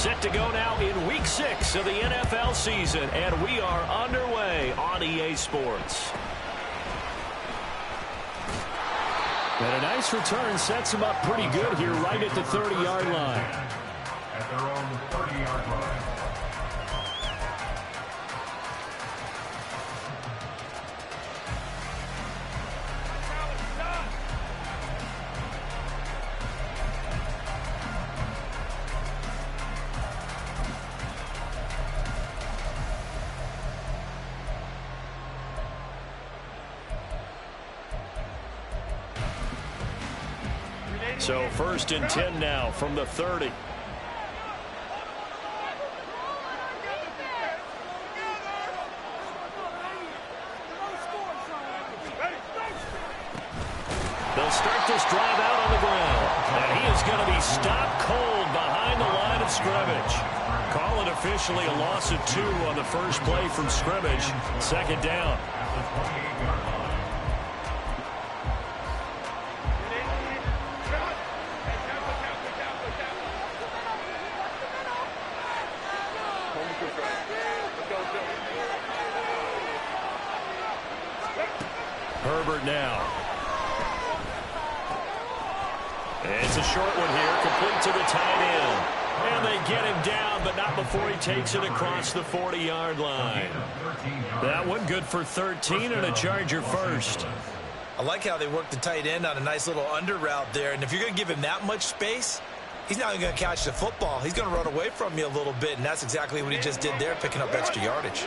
Set to go now in Week 6 of the NFL season, and we are underway on EA Sports. And a nice return sets him up pretty good here right at the 30-yard line. At their own 30-yard line. So 1st and 10 now from the 30. They'll start this drive out on the ground. And he is going to be stopped cold behind the line of scrimmage. Call it officially a loss of 2 on the first play from scrimmage. 2nd down. Herbert now. It's a short one here, complete to the tight end. And they get him down, but not before he takes it across the 40-yard line. That one good for 13 and a Charger first. I like how they work the tight end on a nice little under route there. And if you're going to give him that much space, he's not even going to catch the football. He's going to run away from you a little bit, and that's exactly what he just did there, picking up extra yardage.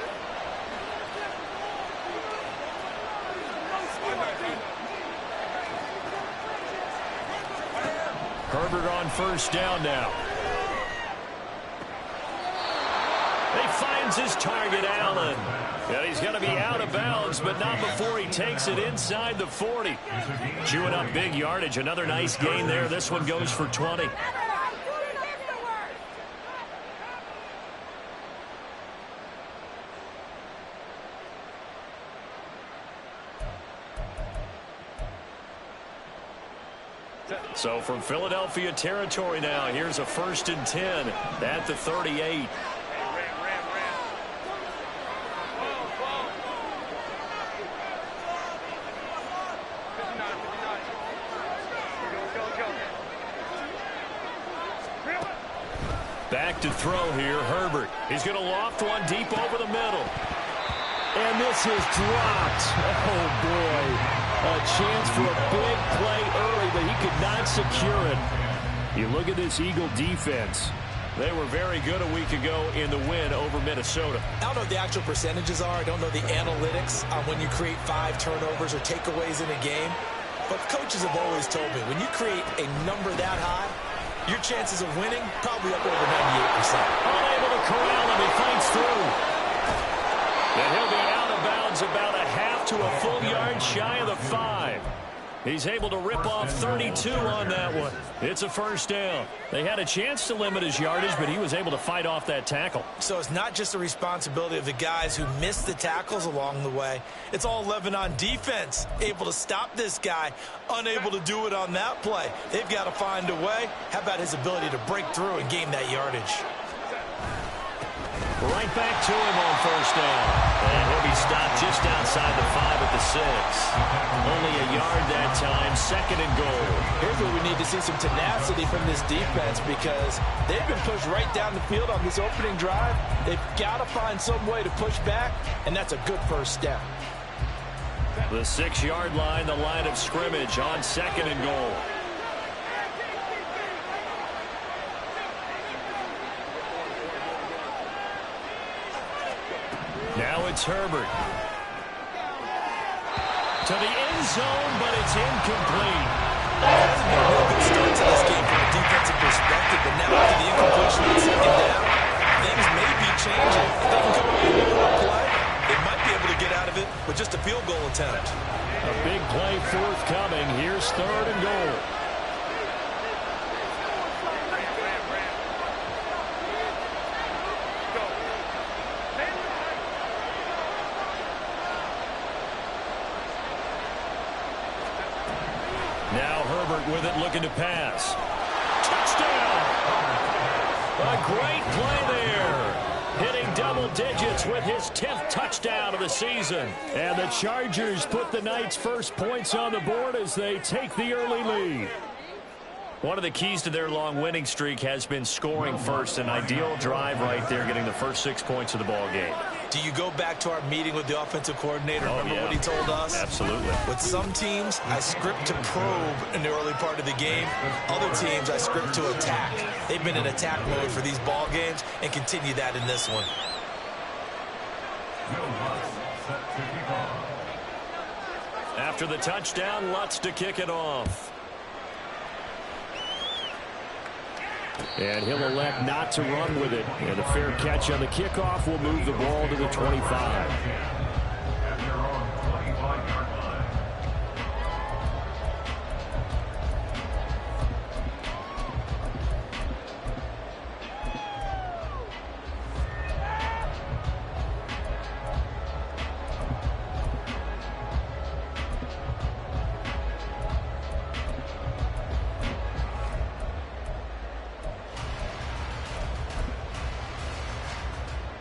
Herbert on 1st down now. He finds his target, Allen. And he's going to be out of bounds, but not before he takes it inside the 40. Chewing up big yardage. Another nice gain there. This one goes for 20. So from Philadelphia territory now, here's a 1st and 10 at the 38. Back to throw here, Herbert. He's going to loft one deep over the middle. And this is dropped. Oh, boy. A chance for a big play early, but he could not secure it. You look at this Eagle defense. They were very good a week ago in the win over Minnesota. I don't know what the actual percentages are. I don't know the analytics on when you create 5 turnovers or takeaways in a game. But coaches have always told me, when you create a number that high, your chances of winning probably up over 98%. Unable to corral him. He fights through. And he'll be out of bounds about a half to a full yard shy of the 5. He's able to rip off 32 on that one. It's a 1st down. They had a chance to limit his yardage, but he was able to fight off that tackle. So it's not just the responsibility of the guys who missed the tackles along the way. It's all 11 on defense, able to stop this guy, unable to do it on that play. They've got to find a way. How about his ability to break through and gain that yardage? Right back to him on 1st down. And he'll be stopped just outside the 5 at the 6. Only a yard that time, 2nd and goal. Here's where we need to see some tenacity from this defense, because they've been pushed right down the field on this opening drive. They've got to find some way to push back, and that's a good 1st step. The 6-yard line, the line of scrimmage on 2nd and goal. Now it's Herbert. To the end zone, but it's incomplete. That's been a real good start to this game from a defensive perspective, but now after the incompletion on 2nd down, things may be changing. If they can come up with one more play, they might be able to get out of it with just a field goal attempt. A big play forthcoming. Here's 3rd and goal. Now Herbert with it, looking to pass. Touchdown! A great play there. Hitting double digits with his 10th touchdown of the season. And the Chargers put the Knights' first points on the board as they take the early lead. One of the keys to their long winning streak has been scoring first. An ideal drive right there, getting the first 6 points of the ball game. Do you go back to our meeting with the offensive coordinator? Remember what he told us? Absolutely. With some teams, I script to probe in the early part of the game. Other teams, I script to attack. They've been in attack mode for these ball games and continue that in this one. After the touchdown, Lutz to kick it off. And he'll elect not to run with it. And a fair catch on the kickoff will move the ball to the 25.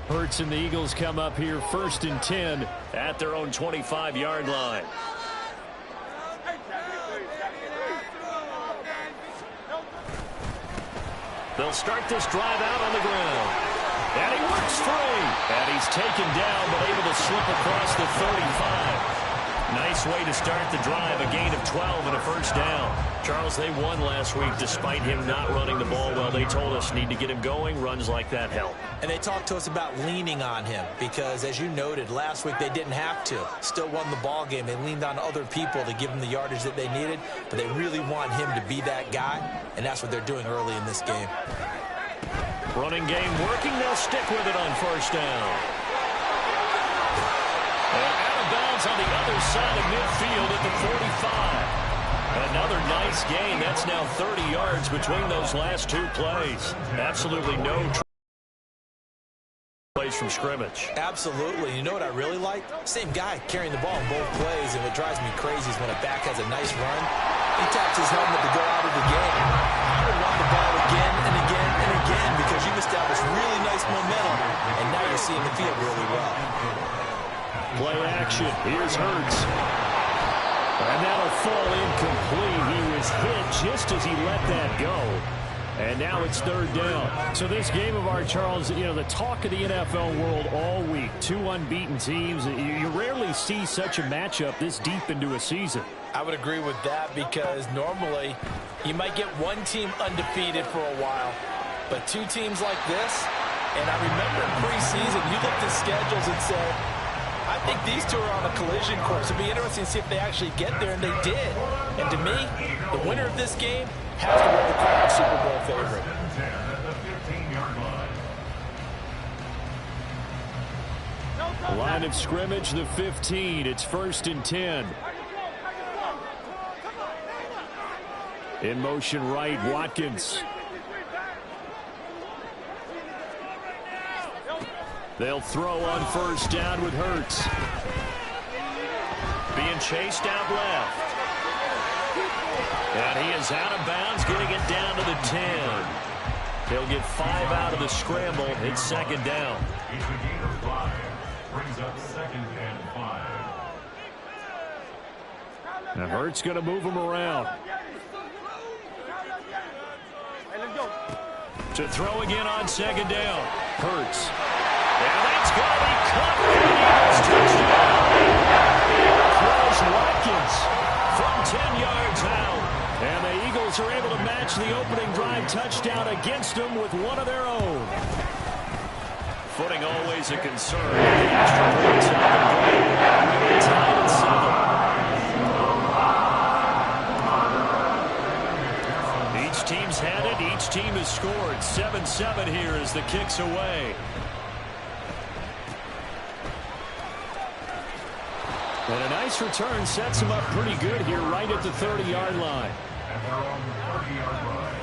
Hurts and the Eagles come up here 1st and 10 at their own 25-yard line. They'll start this drive out on the ground. And he works free. And he's taken down but able to slip across the 35. Nice way to start the drive. A gain of 12 and a first down. Charles, they won last week despite him not running the ball well. They told us need to get him going. Runs like that help. And they talked to us about leaning on him because, as you noted, last week they didn't have to. Still won the ball game. They leaned on other people to give them the yardage that they needed, but they really want him to be that guy, and that's what they're doing early in this game. Running game working. They'll stick with it on first down. And out of bounds on the other side of midfield at the 45. Another nice gain. That's now 30 yards between those last two plays. Absolutely no plays from scrimmage. Absolutely. You know what I really like? Same guy carrying the ball in both plays, and what drives me crazy is when a back has a nice run, he taps his helmet to go out of the game. I would run the ball again and again and again because you've established really nice momentum, and now you're seeing the field really well. Play action. Here's Hurts. And that'll fall incomplete. He was hit just as he let that go. And now it's 3rd down. So this game of ours, Charles, you know, the talk of the NFL world all week. 2 unbeaten teams. You rarely see such a matchup this deep into a season. I would agree with that because normally you might get one team undefeated for a while. But 2 teams like this, and I remember in preseason, you looked at schedules and said, I think these 2 are on a collision course. It'd be interesting to see if they actually get there, and they did. And to me, the winner of this game has to wear the crown Super Bowl favorite. Line of scrimmage, the 15. It's 1st and 10. In motion right, Watkins. They'll throw on first down with Hurts. Being chased out left. And he is out of bounds, getting it down to the 10. He'll get 5 out of the scramble. It's 2nd down. It's a gain of 5. Brings up 2nd and 5. Now Hurts going to move him around. To throw again on 2nd down. Hurts. And that's going to be caught. Throws Watkins from 10 yards out. And the Eagles are able to match the opening drive touchdown against them with one of their own. Footing always a concern. The extra points have been great. Tied at 7. Each team's had it. Each team has scored. 7-7 here as the kick's away. And a nice return sets him up pretty good here right at the 30-yard line. At their own 30-yard line.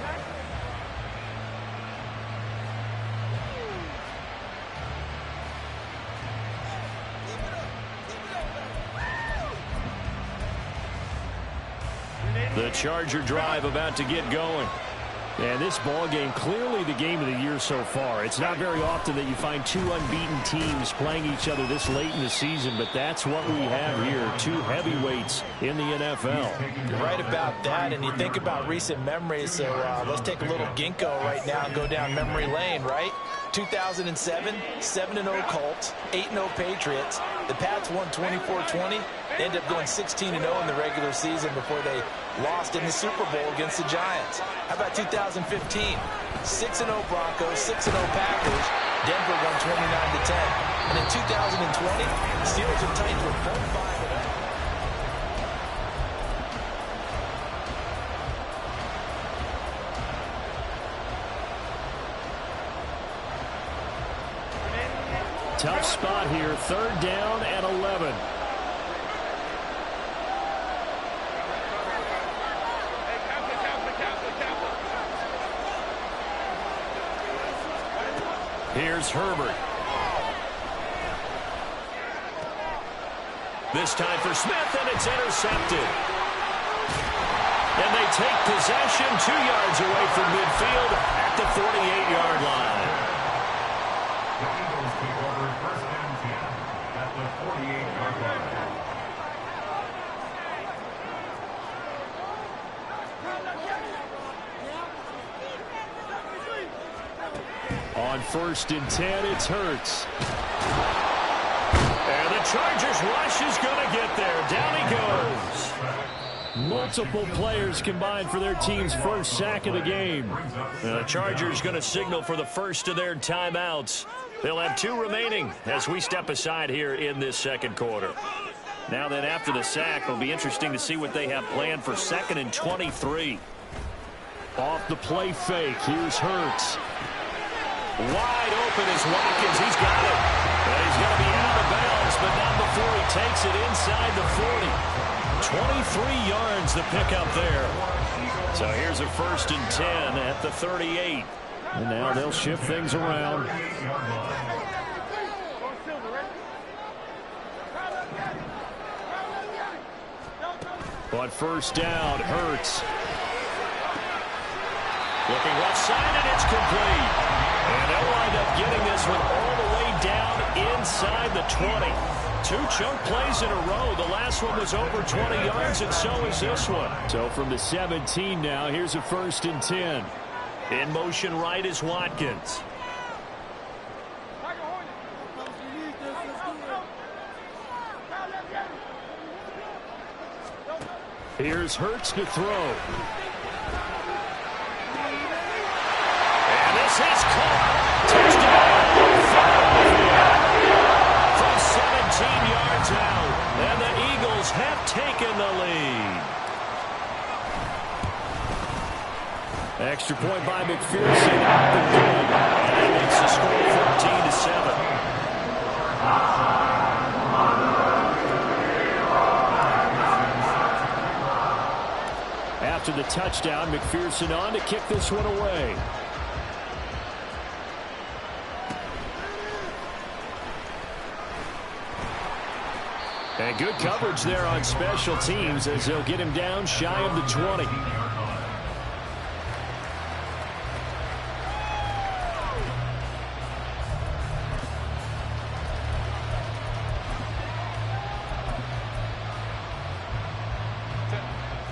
The Charger drive about to get going. And this ball game, clearly the game of the year so far. It's not very often that you find two unbeaten teams playing each other this late in the season, but that's what we have here, two heavyweights in the NFL. You're right about that, and you think about recent memories, so let's take a little ginkgo right now and go down memory lane, right? 2007, 7-0 Colts, 8-0 Patriots. The Pats won 24-20. They ended up going 16-0 in the regular season before they lost in the Super Bowl against the Giants. How about 2015? 6-0 Broncos, 6-0 Packers. Denver won 29-10. And in 2020, the Steelers and Titans were both 5-0. Tough spot here, 3rd down and 11. Here's Herbert. This time for Smith, and it's intercepted. And they take possession 2 yards away from midfield at the 48-yard line. The Eagles take over 1st and 10 at the 48-yard line. On 1st and 10, it's Hurts. And the Chargers rush is going to get there. Down he goes. Multiple players combined for their team's first sack of the game. The Chargers going to signal for the first of their timeouts. They'll have 2 remaining as we step aside here in this 2nd quarter. Now then, after the sack, it'll be interesting to see what they have planned for 2nd and 23. Off the play fake, here's Hurts. Wide open is Watkins. He's got it. And he's going to be out of bounds, but not before he takes it inside the 40. 23 yards the pickup there. So here's a 1st and 10 at the 38. And now they'll shift things around. On 1st down, Hurts. Looking left side, and it's complete. And they'll wind up getting this one all the way down inside the 20. 2 chunk plays in a row. The last one was over 20 yards, and so is this one. So from the 17 now, here's a 1st and 10. In motion right is Watkins. Here's Hurts to throw. This is caught. Touchdown. From 17 yards out. And the Eagles have taken the lead. Extra point by McPherson. Out the good. And that makes the score 14-7. After the touchdown, McPherson on to kick this one away. And good coverage there on special teams as they'll get him down shy of the 20.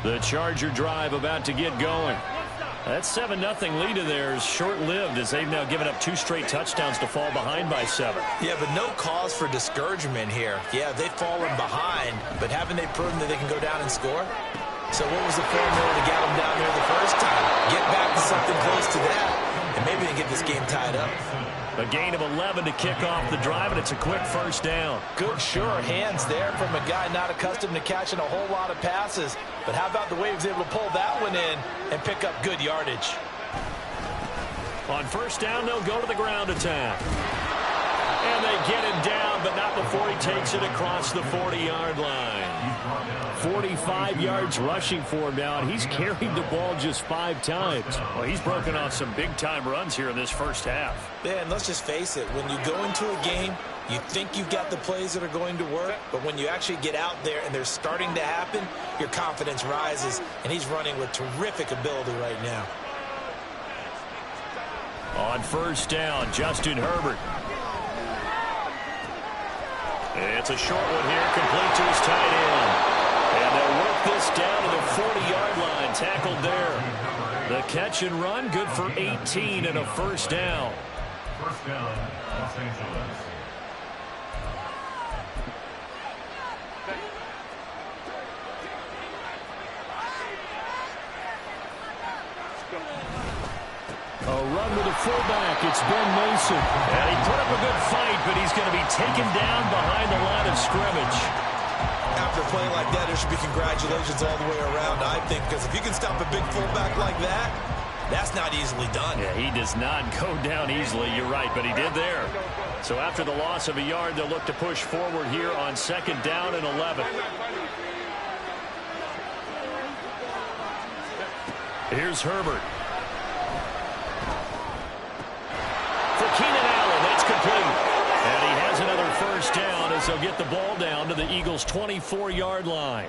The Charger drive about to get going. That 7-0 lead of theirs short-lived as they've now given up 2 straight touchdowns to fall behind by 7. Yeah, but no cause for discouragement here. Yeah, they've fallen behind, but haven't they proven that they can go down and score? So what was the formula to get them down there the first time? Get back to something close to that, and maybe they get this game tied up. A gain of 11 to kick off the drive, and it's a quick 1st down. Good, sure hands there from a guy not accustomed to catching a whole lot of passes. But how about the way he was able to pull that one in and pick up good yardage? On 1st down, they'll go to the ground attack. And they get him down, but not before he takes it across the 40-yard line. 45 yards rushing for him now, and he's carried the ball just 5 times. Well, he's broken off some big-time runs here in this first half. Yeah, and let's just face it, when you go into a game, you think you've got the plays that are going to work, but when you actually get out there and they're starting to happen, your confidence rises, and he's running with terrific ability right now. On first down, Justin Herbert. It's a short one here, complete to his tight end. And they'll work this down to the 40-yard line, tackled there. The catch and run, good for 18 and a first down. First down, Los Angeles. A run with a fullback. It's Ben Mason. And he put up a good fight, but he's going to be taken down behind the line of scrimmage. After playing like that, there should be congratulations all the way around, I think, because if you can stop a big fullback like that, that's not easily done. Yeah, he does not go down easily. You're right, but he did there. So after the loss of a yard, they'll look to push forward here on second down and 11. Here's Herbert. For Keenan Allen, that's complete. And he has another first down as they'll get the ball down to the Eagles' 24-yard line.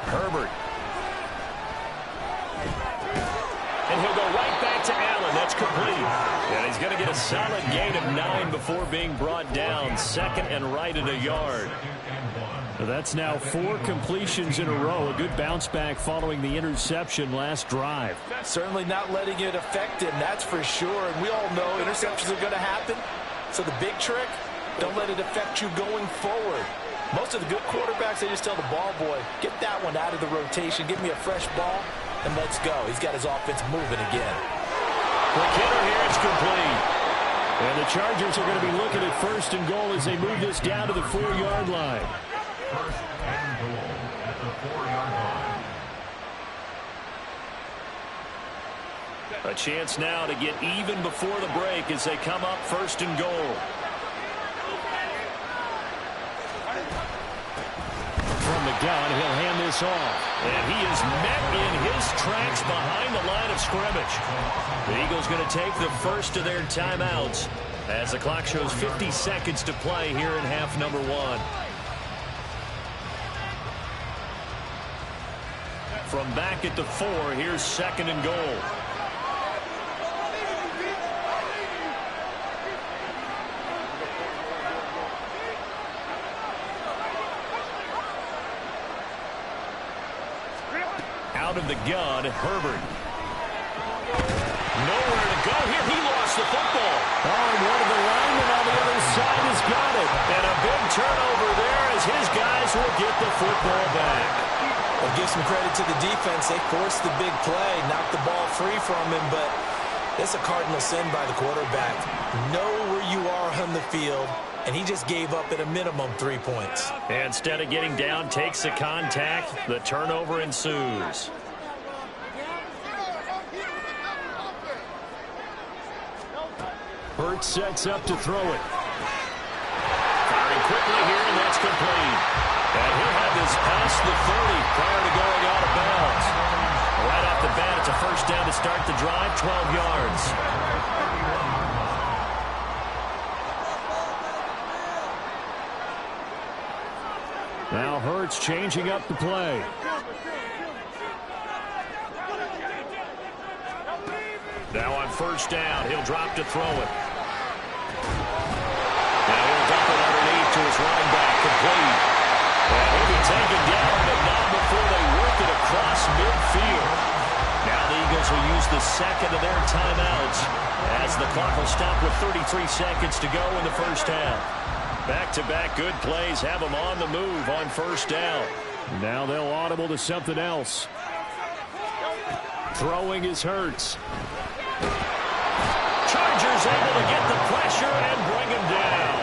Herbert. And he'll go right back to Allen. That's complete. And he's going to get a solid gain of 9 before being brought down. Second and right at a yard. So that's now 4 completions in a row. A good bounce back following the interception last drive. Certainly not letting it affect him, that's for sure. And we all know interceptions are going to happen. So the big trick, don't let it affect you going forward. Most of the good quarterbacks, they just tell the ball boy, get that one out of the rotation, give me a fresh ball, and let's go. He's got his offense moving again. McKinnon here, it's complete. And the Chargers are going to be looking at first and goal as they move this down to the 4-yard line. First and goal at the 4-yard line. A chance now to get even before the break as they come up first and goal. From the gun, he'll hand this off. And he is met in his tracks behind the line of scrimmage. The Eagles going to take the first of their timeouts as the clock shows 50 seconds to play here in half number 1. From back at the 4, here's second and goal. Out of the gun, Herbert. Nowhere to go here. He lost the football. Oh, and one of the linemen on the other side has got it. And a big turnover there as his guys will get the football back. Well, give some credit to the defense. They forced the big play, knocked the ball free from him, but it's a cardinal sin by the quarterback. Know where you are on the field, and he just gave up at a minimum 3 points. And instead of getting down, takes the contact. The turnover ensues. Hurts sets up to throw it. Firing quickly here, and that's complete. And he'll have this past the 30 prior to going out of bounds. Right off the bat, it's a first down to start the drive, 12 yards. Now Hurts changing up the play. Now on first down, he'll drop to throw it. Now he'll dump it underneath to his running back, complete. And he'll be taken down, but not before they work it across midfield. Now the Eagles will use the second of their timeouts as the clock will stop with 33 seconds to go in the first half. Back-to-back good plays have them on the move on first down. Now they'll audible to something else. Throwing is Hurts. Chargers able to get the pressure and bring him down.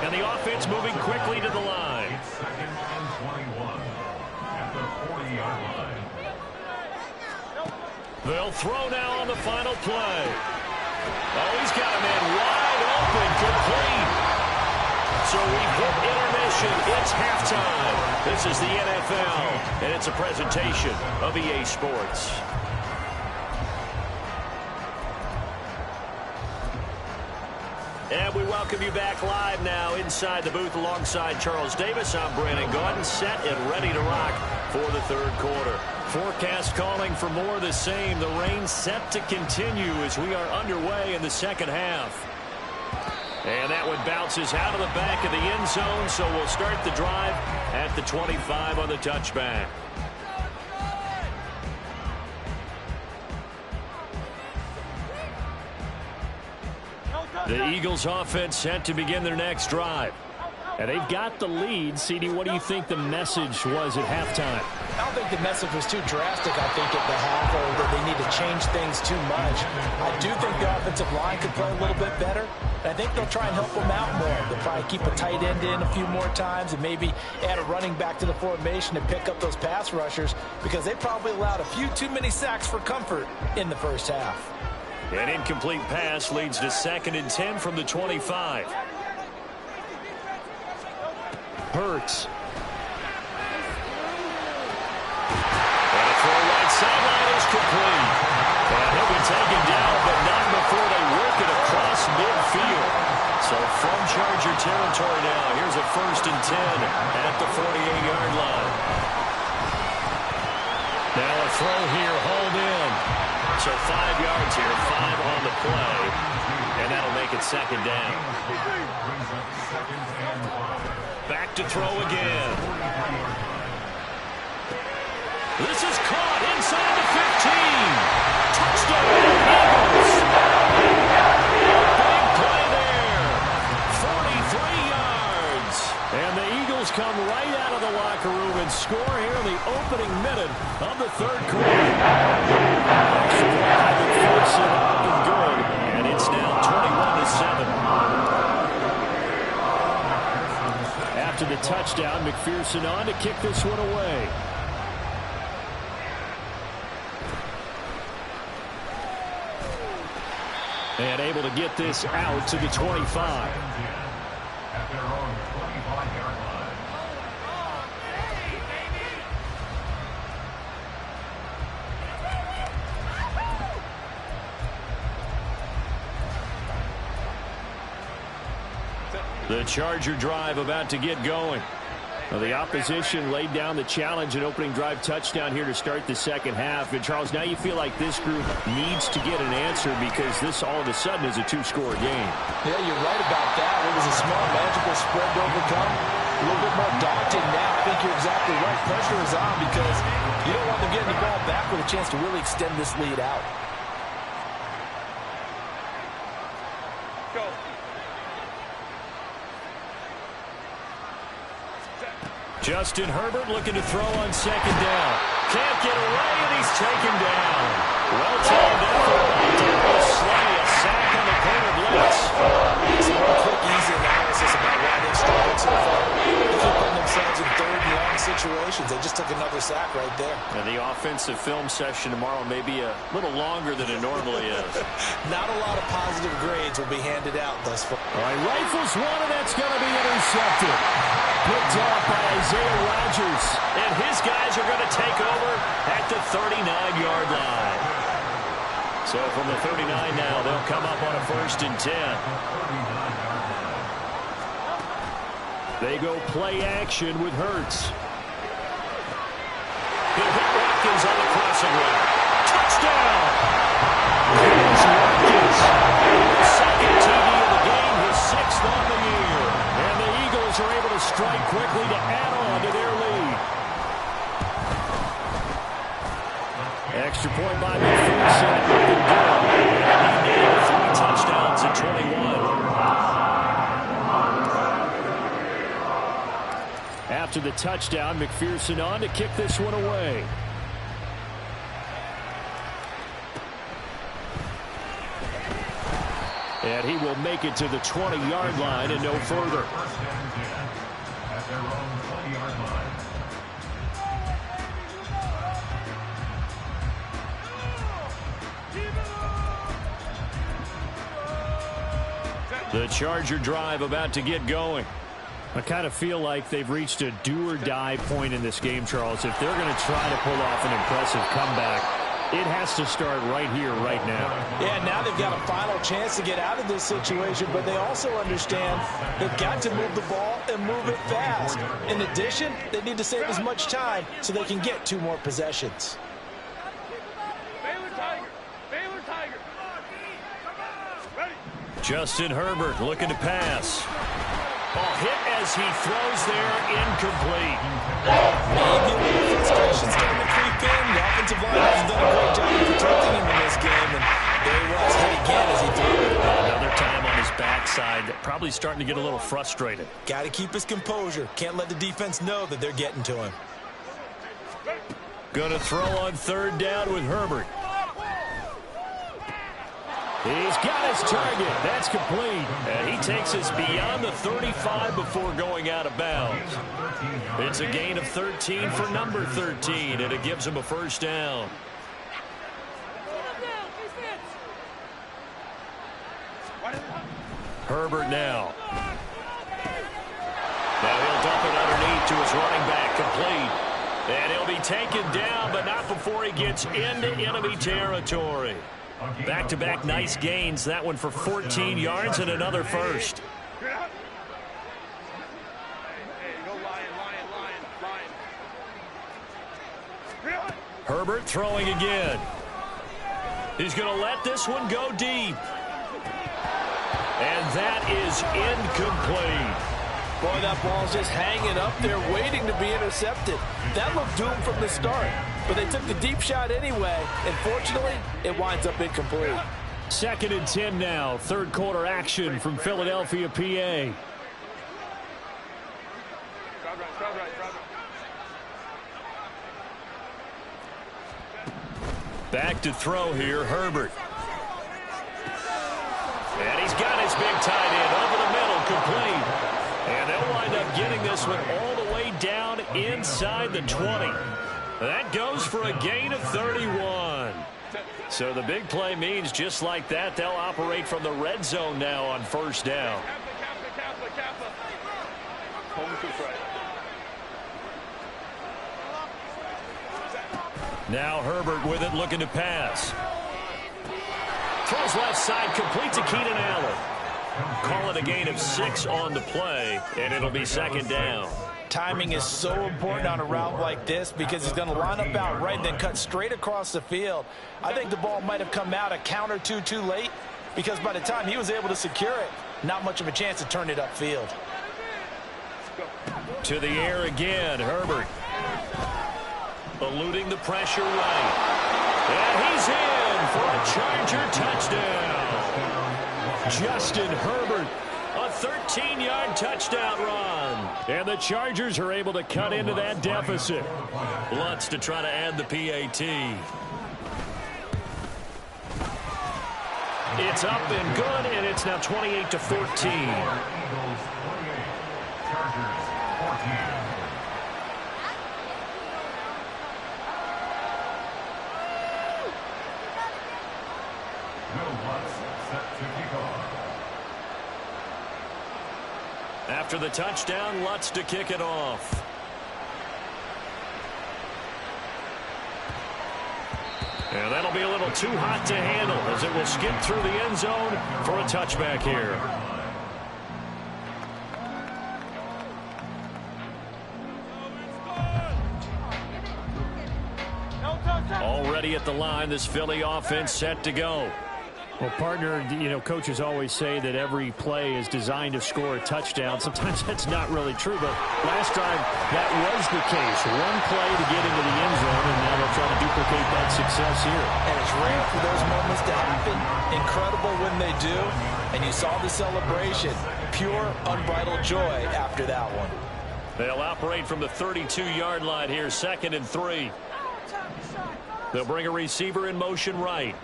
And the offense moving quickly to the line. Second and 21 at the 40-yard line. They'll throw now on the final play. Oh, he's got a man wide open, complete. So we've hit intermission. It's halftime. This is the NFL, and it's a presentation of EA Sports. And we welcome you back live now inside the booth alongside Charles Davis. I'm Brandon Gaudin, set and ready to rock for the third quarter. Forecast calling for more of the same. The rain set to continue as we are underway in the second half. And that one bounces out of the back of the end zone, so we'll start the drive at the 25 on the touchback. The Eagles offense set to begin their next drive. And they've got the lead. CD, what do you think the message was at halftime? I don't think the message was too drastic, I think, at the half, or that they need to change things too much. I do think the offensive line could play a little bit better. And I think they'll try and help them out more. They'll probably keep a tight end in a few more times and maybe add a running back to the formation to pick up those pass rushers, because they probably allowed a few too many sacks for comfort in the first half. An incomplete pass leads to 2nd and 10 from the 25. Hurts. And a throw right sideline is complete. And he'll be taken down, but not before they work it across midfield. So from Charger territory now, here's a 1st and 10 at the 48-yard line. Now a throw here, hauled in. So 5 yards here, 5 on the play. And that'll make it 2nd down. Back to throw again. This is caught inside the 15. Touchdown, Eagles. Big play there. 43 yards. And the Eagles come right out of the locker room and score here in the opening minute of the third quarter. Up and good. And it's now 21-7. After the touchdown, McPherson on to kick this one away. And able to get this out to the 25. At their own 25-yard line. The Charger drive about to get going. Well, the opposition laid down the challenge, an opening drive touchdown here to start the second half. And, Charles, now you feel like this group needs to get an answer because this all of a sudden is a 2-score game. Yeah, you're right about that. It was a small, manageable spread to overcome. A little bit more daunting now. I think you're exactly right. Pressure is on because you don't want them getting the ball back with a chance to really extend this lead out. Justin Herbert looking to throw on 2nd down. Can't get away, and he's taken down. Well timed effort by Darius Slay. A sack on the corner blitz. Some more quick, easy analysis about why they've struggled so far. They keep putting themselves in 3rd and long situations. They just took another sack right there. And the offensive film session tomorrow may be a little longer than it normally is. Not a lot of positive grades will be handed out thus far. All right, rifles one, and that's going to be intercepted. Picked off by Isaiah Rodgers. And his guys are going to take over at the 39-yard line. So from the 39 now, they'll come up on a 1st and 10. They go play action with Hurts. He'll hit Watkins on the crossing route. Touchdown! Here's Watkins. 2nd TD of the game, his 6th on the year. And the Eagles are able to strike quickly to add on to their lead. Extra point by McPherson. He nailed 3 touchdowns at 21. After the touchdown, McPherson on to kick this one away. And he will make it to the 20-yard line and no further. At their own 20-yard line. The Charger drive about to get going. I kind of feel like they've reached a do-or-die point in this game, Charles. If they're going to try to pull off an impressive comeback, It has to start right here, right now. Yeah, now they've got a final chance to get out of this situation, but they also understand they've got to move the ball and move it fast. In addition, they need to save as much time so they can get 2 more possessions. Justin Herbert looking to pass. Oh, hit as he throws there, incomplete. Maybe a little frustration starting to creep in. The offensive line has done a great job of protecting him in this game, and there he was, hit again as he threw it. Another time on his backside, probably starting to get a little frustrated. Got to keep his composure. Can't let the defense know that they're getting to him. Going to throw on 3rd down with Herbert. He's got his target. That's complete. And he takes us beyond the 35 before going out of bounds. It's a gain of 13 for number 13, and it gives him a 1st down. Herbert now. Now he'll dump it underneath to his running back, complete. And he'll be taken down, but not before he gets into enemy territory. Back-to-back nice gains. That one for 14 yards and another 1st. Herbert throwing again. He's going to let this one go deep. And that is incomplete. Boy, that ball's just hanging up there waiting to be intercepted. That looked doomed from the start, but they took the deep shot anyway, and fortunately, it winds up incomplete. 2nd and 10 now. 3rd quarter action from Philadelphia, PA. Back to throw here, Herbert. And he's got his big tight end over the middle, complete. And they'll wind up getting this one all the way down inside the 20. That goes for a gain of 31. So the big play means just like that, they'll operate from the red zone now on 1st down. Now Herbert with it, looking to pass. Throws left side, complete to Keenan Allen. Call it a gain of 6 on the play, and it'll be 2nd down. Timing is so important on a route like this because he's going to line up out right and then cut straight across the field. I think the ball might have come out a count or two too late because by the time he was able to secure it, not much of a chance to turn it upfield. To the air again, Herbert. Eluding the pressure right. And he's in for a Charger touchdown. Justin Herbert, a 13-yard touchdown run. And the Chargers are able to cut into that deficit. Lutz to try to add the PAT. It's up and good, and it's now 28-14. Eagles 48, Chargers 14. After the touchdown, Lutz to kick it off. And that'll be a little too hot to handle as it will skip through the end zone for a touchback here. Already at the line, this Philly offense set to go. Well, partner, you know, coaches always say that every play is designed to score a touchdown. Sometimes that's not really true, but last time that was the case. One play to get into the end zone, and now they'll try to duplicate that success here. And it's rare for those moments to happen. Incredible when they do. And you saw the celebration. Pure, unbridled joy after that one. They'll operate from the 32-yard line here, 2nd and 3. They'll bring a receiver in motion right.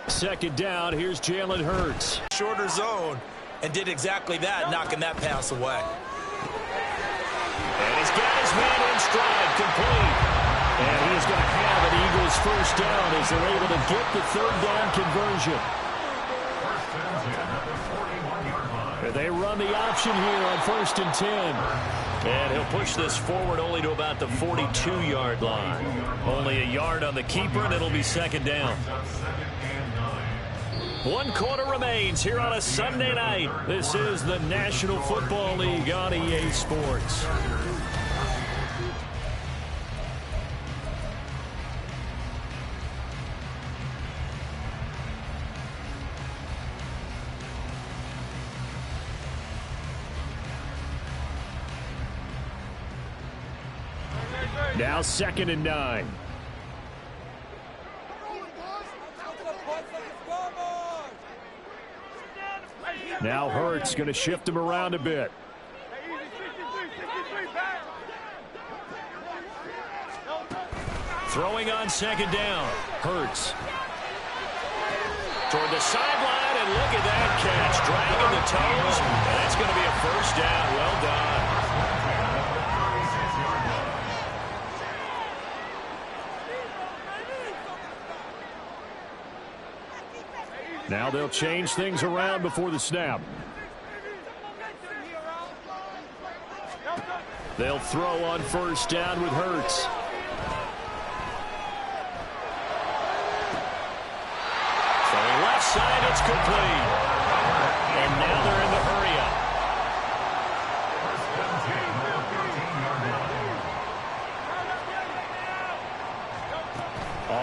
2nd down, here's Jalen Hurts. Shorter zone and did exactly that, knocking that pass away. And he's got his man in stride, complete. And he's going to have an Eagles 1st down as they're able to get the 3rd down conversion. And they run the option here on 1st and 10. And he'll push this forward only to about the 42-yard line. Only a yard on the keeper, and it'll be second down. 1 quarter remains here on a Sunday night. This is the National Football League on EA Sports. Now 2nd and 9. Now Hurts going to shift him around a bit. Throwing on 2nd down. Hurts. Toward the sideline, and look at that catch. Dragging the toes. That's going to be a first down. Well done. Now they'll change things around before the snap. They'll throw on 1st down with Hurts. Throwing left side, it's complete. And now they're in the hurry up.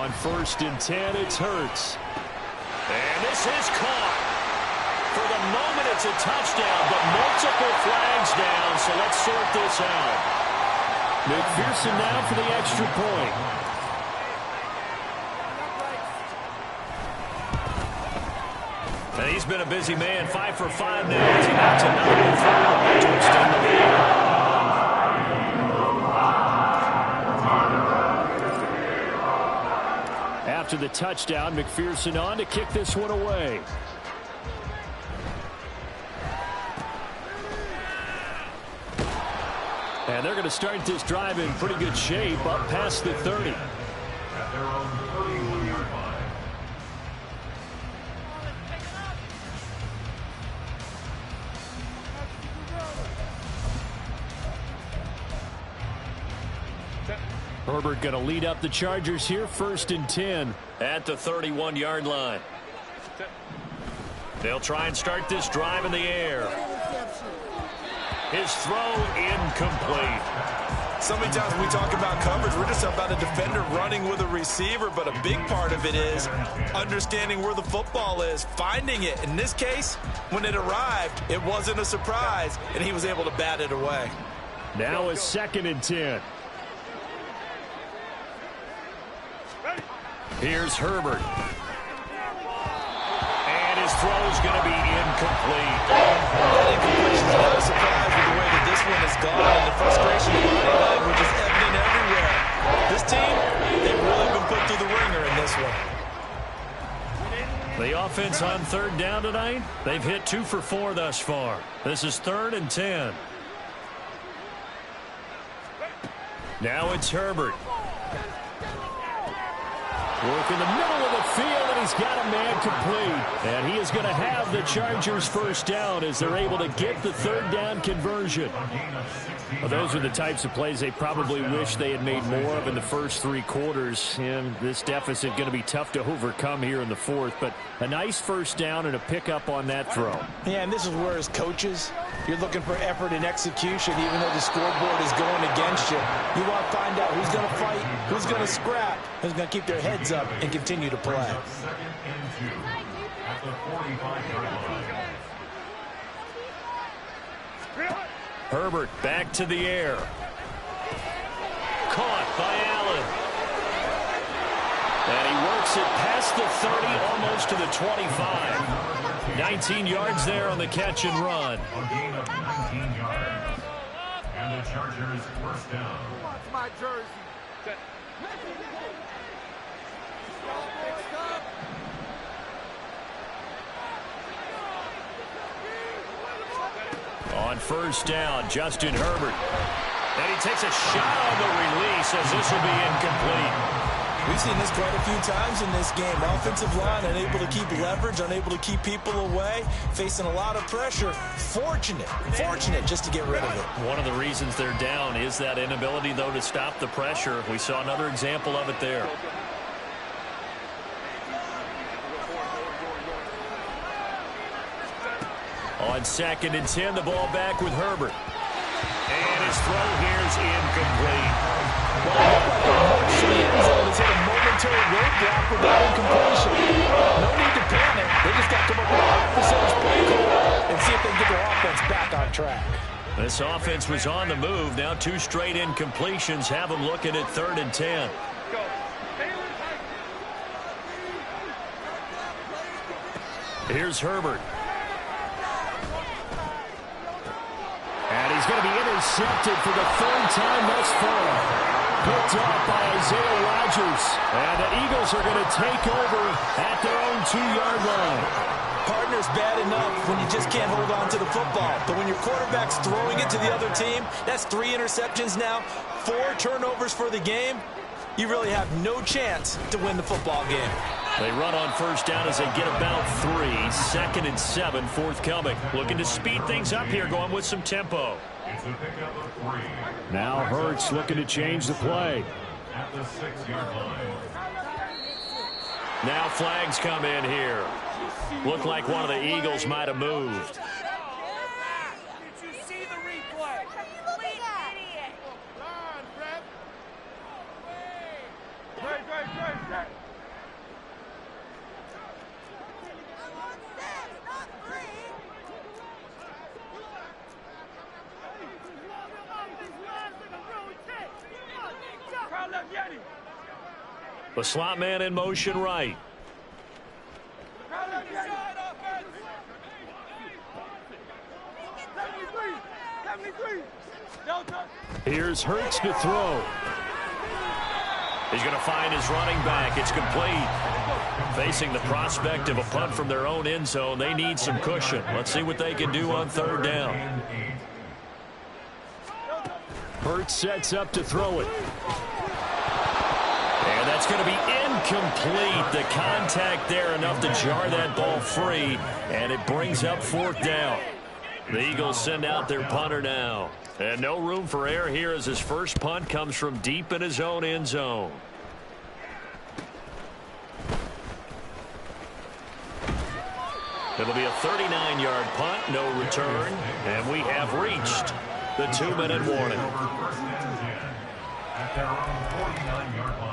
On 1st and 10, it's Hurts. And this is caught. For the moment, it's a touchdown, but multiple flags down, so let's sort this out. McPherson now for the extra point. And he's been a busy man, 5 for 5 now as he knocks another one through to extend the lead. After the touchdown, McPherson on to kick this one away. And they're going to start this drive in pretty good shape, up past the 30. At their own 31-yard line. Herbert going to lead up the Chargers here, 1st and 10. At the 31-yard line. They'll try and start this drive in the air. His throw incomplete. So many times when we talk about coverage, we're just about a defender running with a receiver, but a big part of it is understanding where the football is, finding it. In this case, when it arrived, it wasn't a surprise, and he was able to bat it away. Now a 2nd and 10. Here's Herbert. And his throw's going to be incomplete. That incompletion's not a surprise with the way that this one has gone, and the frustration of body language is evident everywhere. This team, they've really been put through the ringer in this one. The offense on 3rd down tonight, they've hit 2 for 4 thus far. This is 3rd and 10. Now it's Herbert. Work in the middle of the field, and he's got a man complete. And he is going to have the Chargers 1st down as they're able to get the 3rd down conversion. Well, those are the types of plays they probably wish they had made more of in the first 3 quarters. And this deficit going to be tough to overcome here in the 4th. But a nice 1st down and a pickup on that throw. Yeah, and this is where as coaches, you're looking for effort and execution, even though the scoreboard is going against you. You want to find out who's going to fight, who's going to scrap, who's going to keep their heads up and continue to play. 2nd and 2 at the 45-yard line. Herbert back to the air. Caught by Allen. And he works it past the 30, almost to the 25. 19 yards there on the catch and run. A gain of 19 yards. And the Chargers 1st down. Watch my jersey. On 1st down, Justin Herbert. And he takes a shot on the release as this will be incomplete. We've seen this quite a few times in this game. Offensive line unable to keep leverage, unable to keep people away, facing a lot of pressure. Fortunate just to get rid of it. One of the reasons they're down is that inability, though, to stop the pressure. We saw another example of it there. On 2nd and 10, the ball back with Herbert. And his throw here is incomplete. Well, it looked like a march to the end zone has hit a momentary roadblock without incompletion. No need to panic. They just got to come up with a high-percentage play call and see if they can get their offense back on track. This offense was on the move. Now 2 straight incompletions have them looking at 3rd and 10. Here's Herbert. And he's going to be intercepted for the 3rd time thus far. Picked off by Isaiah Rodgers. And the Eagles are going to take over at their own 2-yard line. Partner's bad enough when you just can't hold on to the football. But when your quarterback's throwing it to the other team, that's 3 interceptions now, 4 turnovers for the game. You really have no chance to win the football game. They run on 1st down as they get about 3. 2nd and 7 forthcoming. Looking to speed things up here, going with some tempo. It's a pickup of 3. Now Hurts looking to change the play. At the 6-yard line. Now flags come in here. Looked like one of the Eagles might have moved. Did you see the replay? Complete idiot. Right. The slot man in motion right. Here's Hurts to throw. He's going to find his running back. It's complete. Facing the prospect of a punt from their own end zone, they need some cushion. Let's see what they can do on 3rd down. Hurts sets up to throw it. And that's going to be incomplete. The contact there enough to jar that ball free, and it brings up 4th down. The Eagles send out their punter now. And no room for error here as his first punt comes from deep in his own end zone. It'll be a 39-yard punt, no return, and we have reached the 2-minute warning. At their own 49-yard line.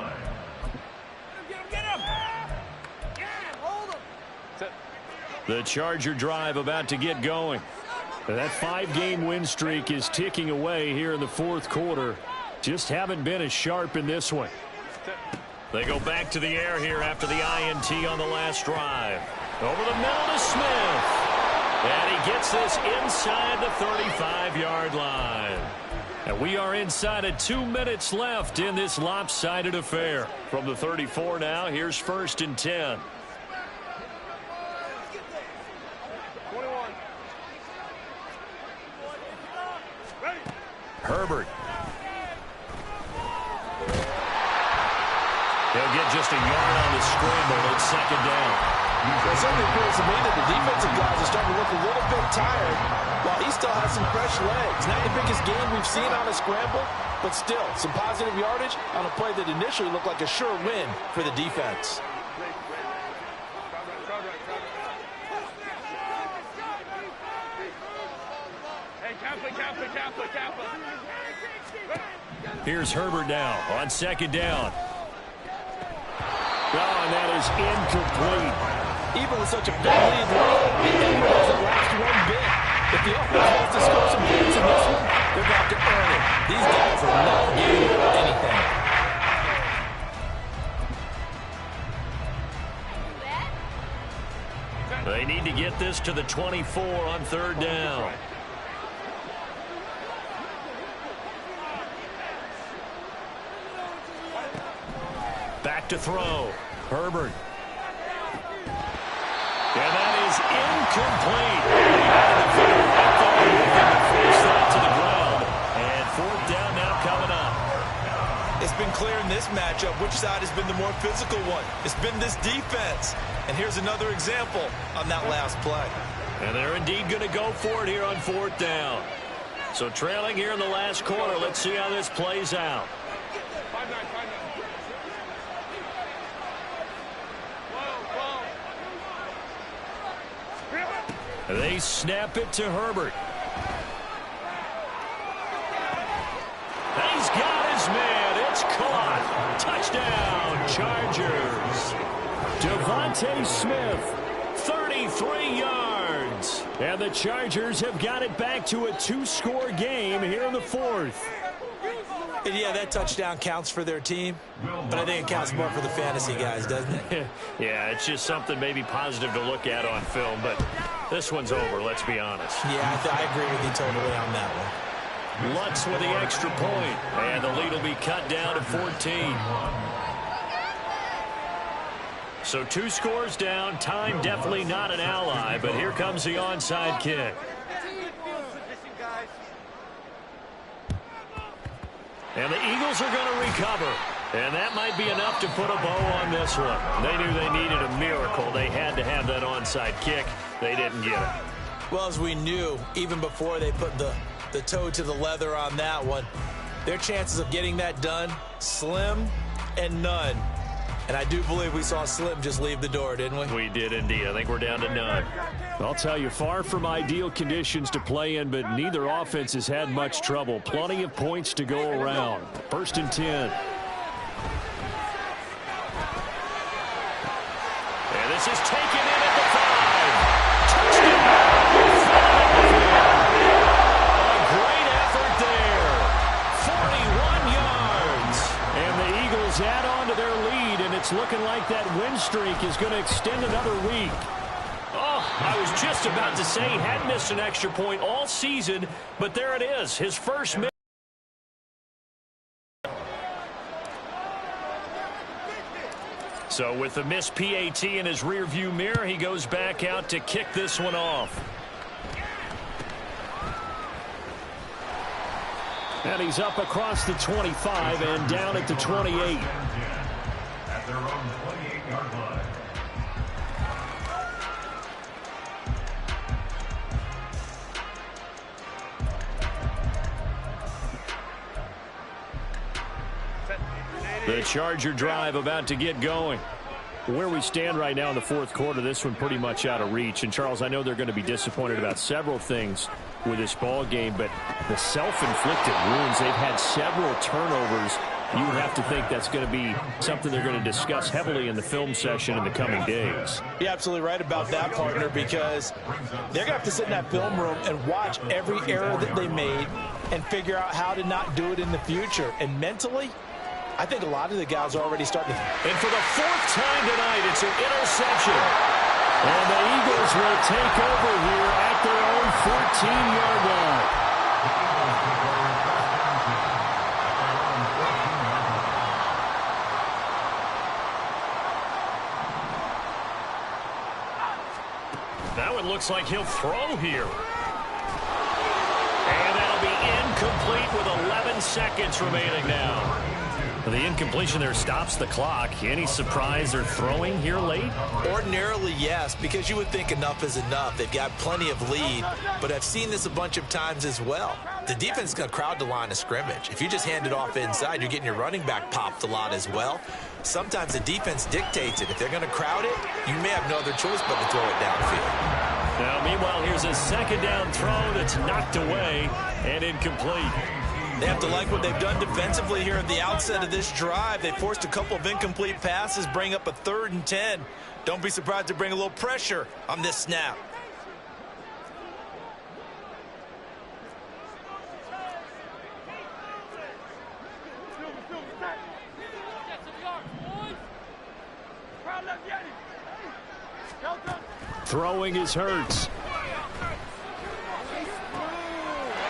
The Charger drive about to get going. That 5-game win streak is ticking away here in the 4th quarter. Just haven't been as sharp in this one. They go back to the air here after the INT on the last drive. Over the middle to Smith. And he gets this inside the 35-yard line. And we are inside of 2 minutes left in this lopsided affair. From the 34 now, here's 1st and 10. Herbert. He'll get just a yard on the scramble at 2nd down. Well, it certainly appears to me that the defensive guys are starting to look a little bit tired while he still has some fresh legs. Not the biggest game we've seen on a scramble, but still some positive yardage on a play that initially looked like a sure win for the defense. Here's Herbert now on 2nd down. Oh, and that is incomplete. Even with such a big lead, it doesn't last one bit. If the offense wants to score some points in this one, they're going to have to earn it. These guys are not getting anything. They need to get this to the 24 on 3rd down. Back to throw. Herbert. And that is incomplete. Force that to the ground. And 4th down now coming up. It's been clear in this matchup which side has been the more physical one. It's been this defense. And here's another example on that last play. And they're indeed going to go for it here on 4th down. So trailing here in the last quarter. Let's see how this plays out. They snap it to Herbert. He's got his man. It's caught. Touchdown, Chargers. Devontae Smith, 33 yards. And the Chargers have got it back to a 2-score game here in the 4th. And yeah, that touchdown counts for their team, but I think it counts more for the fantasy guys, doesn't it? Yeah, it's just something maybe positive to look at on film, but this one's over, let's be honest. Yeah, I agree with you totally on that one. Lutz with the extra point, and the lead will be cut down to 14. So 2 scores down, time definitely not an ally, but here comes the onside kick. And the Eagles are going to recover. And that might be enough to put a bow on this one. They knew they needed a miracle. They had to have that onside kick. They didn't get it. Well, as we knew, even before they put the toe to the leather on that one, their chances of getting that done, slim and none. And I do believe we saw Slim just leave the door, didn't we? We did indeed. I think we're down to none. I'll tell you, far from ideal conditions to play in, but neither offense has had much trouble. Plenty of points to go around. 1st and 10. And this is taken in at the 5. Touchdown! A great effort there. 41 yards. And the Eagles add on to their lead, and it's looking like that win streak is going to extend another week. Oh, I was just about to say he hadn't missed an extra point all season, but there it is, his first miss. So with the missed PAT in his rearview mirror, he goes back out to kick this one off. And he's up across the 25 and down at the 28. At their own 28-yard line. The Charger drive about to get going. Where we stand right now in the 4th quarter, this one pretty much out of reach. And, Charles, I know they're going to be disappointed about several things with this ball game, but the self-inflicted wounds, they've had several turnovers. You would have to think that's going to be something they're going to discuss heavily in the film session in the coming days. You're absolutely right about that, partner, because they're going to have to sit in that film room and watch every error that they made and figure out how to not do it in the future. And mentally, I think a lot of the guys are already starting to. And for the 4th time tonight, it's an interception. And the Eagles will take over here at their own 14-yard line. Now it looks like he'll throw here. And that'll be incomplete with 11 seconds remaining now. The incompletion there stops the clock. Any surprise they're throwing here late? Ordinarily, yes, because you would think enough is enough. They've got plenty of lead, but I've seen this a bunch of times as well. The defense is going to crowd the line of scrimmage. If you just hand it off inside, you're getting your running back popped a lot as well. Sometimes the defense dictates it. If they're going to crowd it, you may have no other choice but to throw it downfield. Now, meanwhile, here's a 2nd down throw that's knocked away and incomplete. They have to like what they've done defensively here at the outset of this drive. They forced a couple of incomplete passes, bring up a 3rd and 10. Don't be surprised to bring a little pressure on this snap. Throwing is Hurts.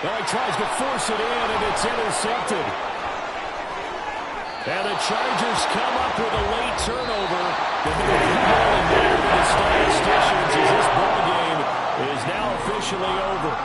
Well, he tries to force it in, and it's intercepted. And the Chargers come up with a late turnover. But they're going there with the statisticians as this ball game is now officially over.